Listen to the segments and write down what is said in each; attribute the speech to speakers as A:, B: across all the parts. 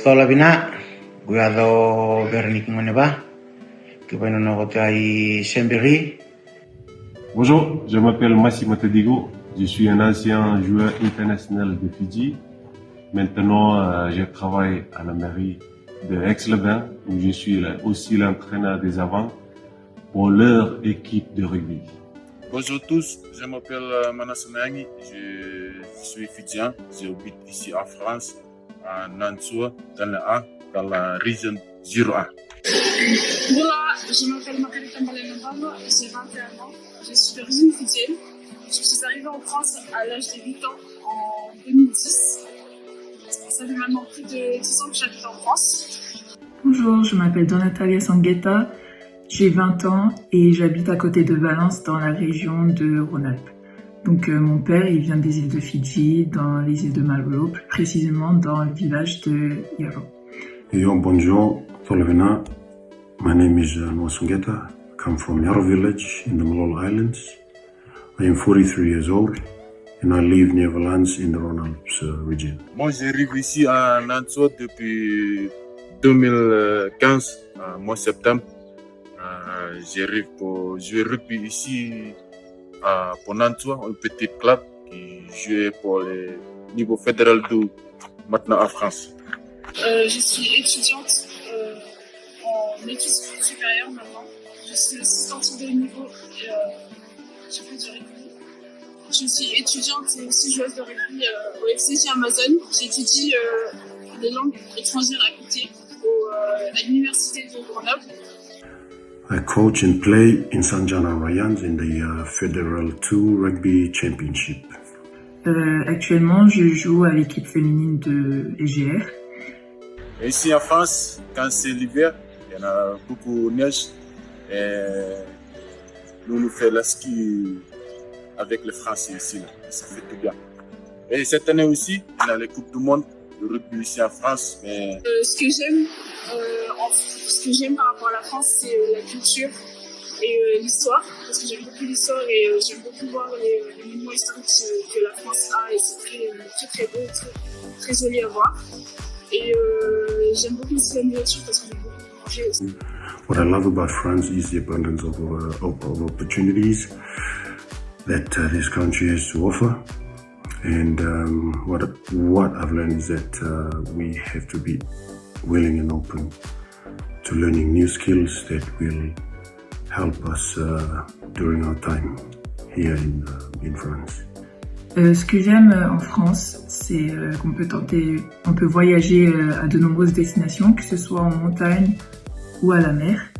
A: Stola bina, guado Bernick Moneba, qui va nous rencontrer à Saint-Berry.
B: Bonjour, je m'appelle Massimo Tedigo, je suis un ancien joueur international de Fidji. Maintenant, je travaille à la mairie de Aix-les-Bains, où je suis aussi l'entraîneur des avants pour leur équipe de rugby.
C: Bonjour tous, je m'appelle Manas Nangui, je suis fidjien, j'habite ici en France, à Nansua, dans la région 01.
D: Bonjour, je m'appelle Margarita Malenabama, j'ai 21 ans, je suis d'origine fidjienne. Je suis arrivée en France à l'âge de 8 ans en 2010. Ça fait maintenant plus de 10 ans que j'habite en France.
E: Bonjour, je m'appelle Donatalia Sanguetta, j'ai 20 ans et j'habite à côté de Valence dans la région de Rhône-Alpes. Donc mon père, il vient des îles de Fidji, dans les îles de Malolo, plus précisément dans le village de Yaro.
F: Bonjour, Tolvena. My name is Noah Sanguetta. I come from Yaro village in the Malolo Islands. I am 43 years old and I live near Valence in the Rhône-Alpes region.
C: Moi, j'arrive ici à Nansua depuis 2015, mois septembre. J'arrive pour jouer rugby ici pour Nansua, un petit club qui joue pour le niveau fédéral de maintenant en France.
D: Je suis étudiante en études supérieures maintenant. Je suis assistante de haut niveau et je fais du rugby. Je suis étudiante et aussi joueuse de rugby au FCJ Amazon. J'étudie les langues étrangères à côté à l'université de Grenoble.
F: I coach and play in Sanjana Rayans in the Federal 2 Rugby Championship.
E: Actuellement, je joue à l'équipe féminine de l'EGR.
C: Ici en France, quand c'est l'hiver, il y en a beaucoup de neige. Et nous faisons le ski avec les Français ici. Là. Ça fait tout bien. Et cette année aussi, il y a les Coupes du Monde de rugby ici en France. Mais...
D: Ce que j'aime par rapport à la France, c'est la culture et l'histoire. Parce que j'aime beaucoup l'histoire et j'aime beaucoup voir les monuments historiques que la France a. Et c'est très beau, très joli à voir. Et j'aime beaucoup aussi la nourriture parce que j'aime beaucoup manger aussi.
F: What I love about France is the abundance of opportunities that this country has to offer. And what I've learned is that we have to be willing and open to learning new skills that will help us during our time here in France.
E: Ce que j'aime en France, c'est on peut voyager à de nombreuses destinations, que ce soit en montagne ou à la mer.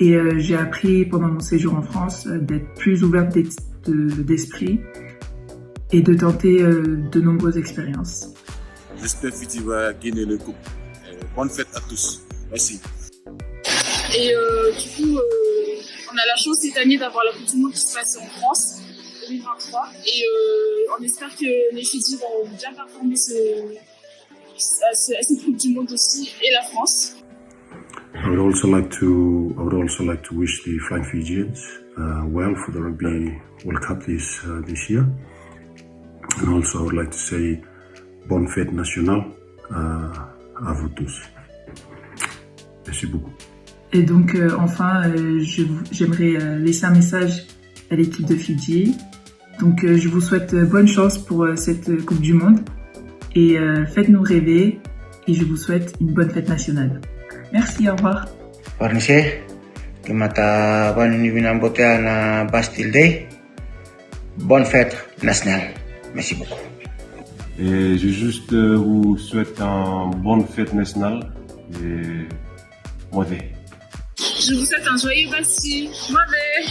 E: Et j'ai appris pendant mon séjour en France d'être plus ouverte d'esprit et de tenter de nombreuses expériences.
C: J'espère que Fidji va gagner le coupe. Bonne fête à tous. Merci.
D: Et du coup, on a la chance cette année d'avoir la Coupe du Monde qui se passe en France, 2023. Et on espère que les Fidji vont bien performer à cette Coupe du Monde aussi, et la France.
F: I would also like to wish the Flying Fijians well for the Rugby World Cup this year. And also I would like to say bonne fête nationale à vous tous. Merci beaucoup.
E: Et donc enfin, j'aimerais laisser un message à l'équipe de Fidji. Donc je vous souhaite bonne chance pour cette Coupe du Monde et faites-nous rêver et je vous souhaite une bonne fête nationale. Merci, au revoir.
A: Parnise, que mata bonne vinambotea na Bastille Day. Bonne fête nationale. Merci beaucoup.
B: Et je juste vous souhaite une bonne fête nationale et mauvais.
D: Je vous souhaite un joyeux Bastille. Mauvais.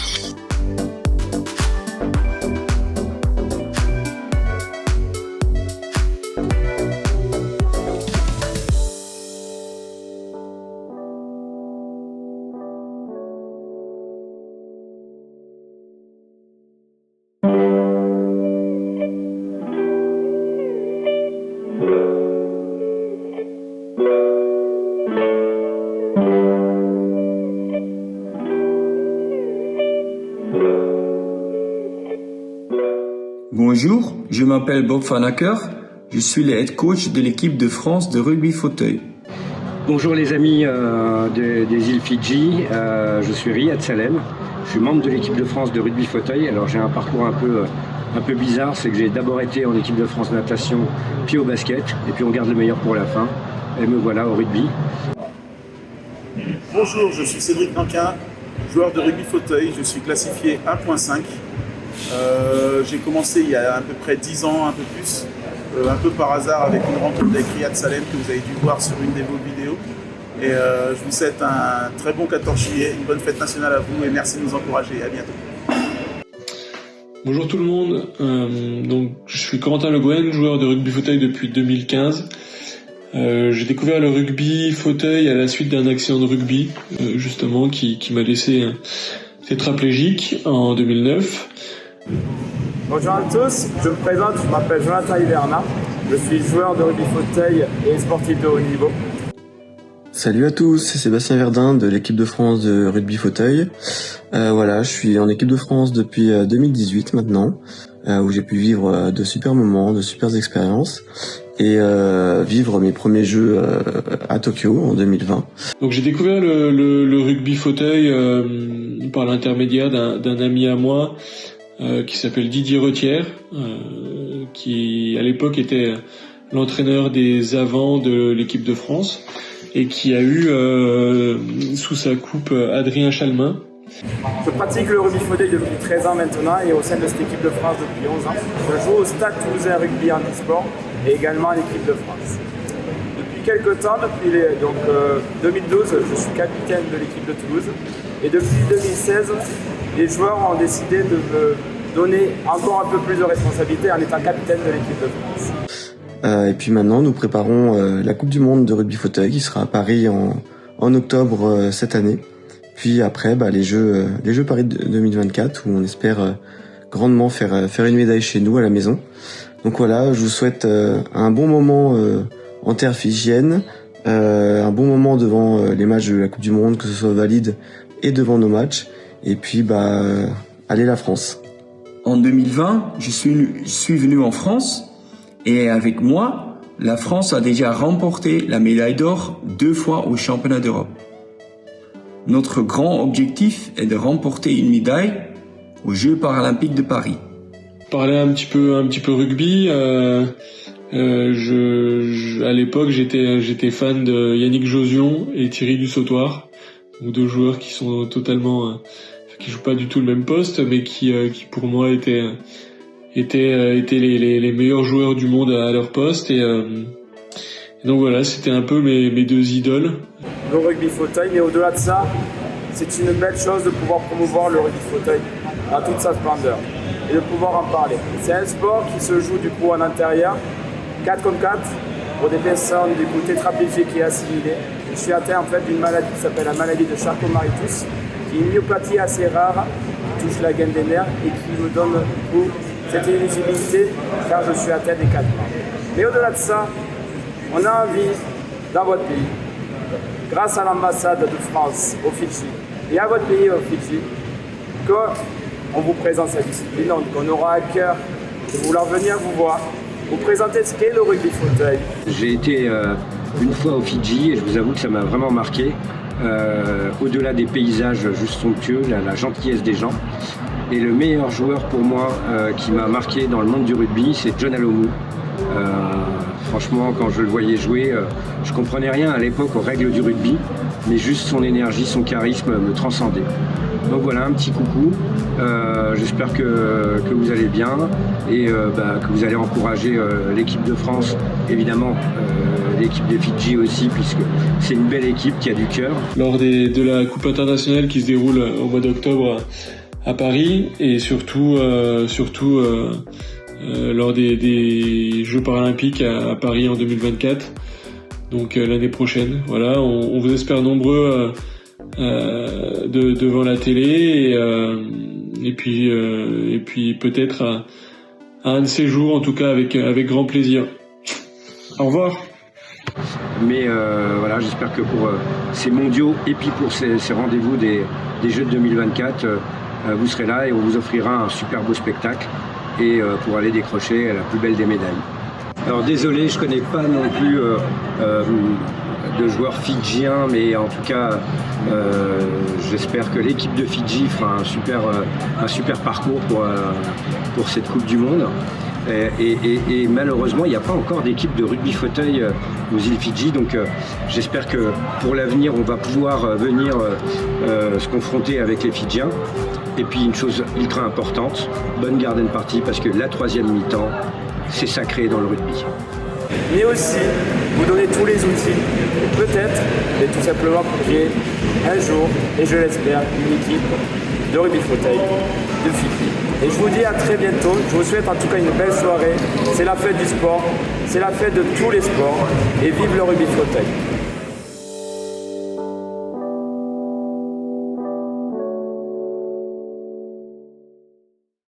G: Bonjour, je m'appelle Bob Van Acker, je suis le head coach de l'équipe de France de rugby fauteuil. Bonjour les amis des îles Fidji, je suis Riyad Salem, je suis membre de l'équipe de France de rugby fauteuil. Alors j'ai un parcours un peu bizarre, c'est que j'ai d'abord été en équipe de France natation, puis au basket, et puis on garde le meilleur pour la fin, et me voilà au rugby.
H: Bonjour, je suis Cédric Nankin, joueur de rugby fauteuil, je suis classifié 1.5. J'ai commencé il y a à peu près 10 ans, un peu plus, un peu par hasard avec une rencontre avec Riyad Salem que vous avez dû voir sur une de vos vidéos. Et je vous souhaite un très bon 14 juillet, une bonne fête nationale à vous et merci de nous encourager. À bientôt.
I: Bonjour tout le monde, donc je suis Corentin Le Gouen, joueur de rugby fauteuil depuis 2015. J'ai découvert le rugby fauteuil à la suite d'un accident de rugby, justement, qui m'a laissé tétraplégique en 2009.
J: Bonjour à tous, je me présente, je m'appelle Jonathan Hiverna, je suis joueur de rugby fauteuil et sportif de haut niveau.
K: Salut à tous, c'est Sébastien Verdun de l'équipe de France de rugby fauteuil. Voilà, je suis en équipe de France depuis 2018 maintenant, où j'ai pu vivre de super moments, de super expériences et vivre mes premiers jeux à Tokyo en 2020.
I: Donc j'ai découvert le rugby fauteuil par l'intermédiaire d'un ami à moi qui s'appelle Didier Retière, qui à l'époque était l'entraîneur des avants de l'équipe de France et qui a eu sous sa coupe Adrien Chalmin.
J: Je pratique le rugby fauteuil depuis 13 ans maintenant et au sein de cette équipe de France depuis 11 ans. Je joue au Stade Toulousain Rugby Handisport et également à l'équipe de France. Depuis quelques temps, depuis 2012, je suis capitaine de l'équipe de Toulouse et depuis 2016, les joueurs ont décidé de me donner encore un peu plus de responsabilité en étant capitaine de l'équipe de France.
K: Et puis maintenant, nous préparons la Coupe du Monde de rugby fauteuil qui sera à Paris en octobre cette année. Puis après, les Jeux Paris 2024 où on espère grandement faire une médaille chez nous à la maison. Donc voilà, je vous souhaite un bon moment en terre fidjienne, un bon moment devant les matchs de la Coupe du Monde, que ce soit valide et devant nos matchs. Et puis allez la France.
L: En 2020, je suis venu en France et avec moi, la France a déjà remporté la médaille d'or 2 fois au championnat d'Europe. Notre grand objectif est de remporter une médaille aux Jeux paralympiques de Paris.
I: Parler un petit peu rugby. À l'époque, j'étais fan de Yannick Josion et Thierry Dussautoir, donc 2 joueurs qui sont totalement, qui jouent pas du tout le même poste, mais qui pour moi étaient les meilleurs joueurs du monde à leur poste. Et donc voilà, c'était un peu mes 2 idoles.
J: Le rugby fauteuil, mais au-delà de ça, c'est une belle chose de pouvoir promouvoir le rugby fauteuil dans toute sa splendeur et de pouvoir en parler. C'est un sport qui se joue du coup en intérieur, 4 contre 4, pour des personnes du coup tétraplégiques et assimilées. Je suis atteint en fait d'une maladie qui s'appelle la maladie de Charcot-Marie-Tooth, qui est une myopathie assez rare, qui touche la gaine des nerfs et qui me donne du coup cette éligibilité car je suis atteint des 4 mois. Mais au-delà de ça, on a envie, dans votre pays, grâce à l'ambassade de France au Fidji et à votre pays au Fidji, qu'on vous présente cette discipline, donc on aura à cœur de vouloir venir vous voir, vous présenter ce qu'est le rugby fauteuil.
G: J'ai été une fois au Fidji et je vous avoue que ça m'a vraiment marqué, au-delà des paysages juste somptueux, la gentillesse des gens. Et le meilleur joueur pour moi qui m'a marqué dans le monde du rugby, c'est John Alomu. Franchement, quand je le voyais jouer, je comprenais rien à l'époque aux règles du rugby, mais juste son énergie, son charisme me transcendait. Donc voilà, un petit coucou. J'espère que vous allez bien et que vous allez encourager l'équipe de France, évidemment l'équipe de Fidji aussi, puisque c'est une belle équipe qui a du cœur.
I: Lors de la Coupe internationale qui se déroule au mois d'octobre à Paris et surtout lors des Jeux paralympiques à Paris en 2024, donc l'année prochaine. Voilà, on vous espère nombreux devant la télé et puis peut-être à un de ces jours, en tout cas avec grand plaisir. Au revoir.
G: Mais voilà, j'espère que pour ces mondiaux et puis pour ces rendez-vous des Jeux de 2024, vous serez là et on vous offrira un super beau spectacle et pour aller décrocher la plus belle des médailles. Alors désolé, je connais pas non plus de joueurs fidjiens, mais en tout cas, j'espère que l'équipe de Fidji fera un super parcours pour cette Coupe du Monde. Et malheureusement, il n'y a pas encore d'équipe de rugby fauteuil aux îles Fidji, donc j'espère que pour l'avenir, on va pouvoir venir se confronter avec les Fidjiens. Et puis une chose ultra importante, bonne garden party, parce que la troisième mi-temps, c'est sacré dans le rugby.
J: Mais aussi, vous donner tous les outils, peut-être, et tout simplement pour qu'il y ait un jour, et je l'espère, une équipe de rugby fauteuil de Fidji. Et je vous dis à très bientôt, je vous souhaite en tout cas une belle soirée. C'est la fête du sport, c'est la fête de tous les sports, et vive le rugby fauteuil.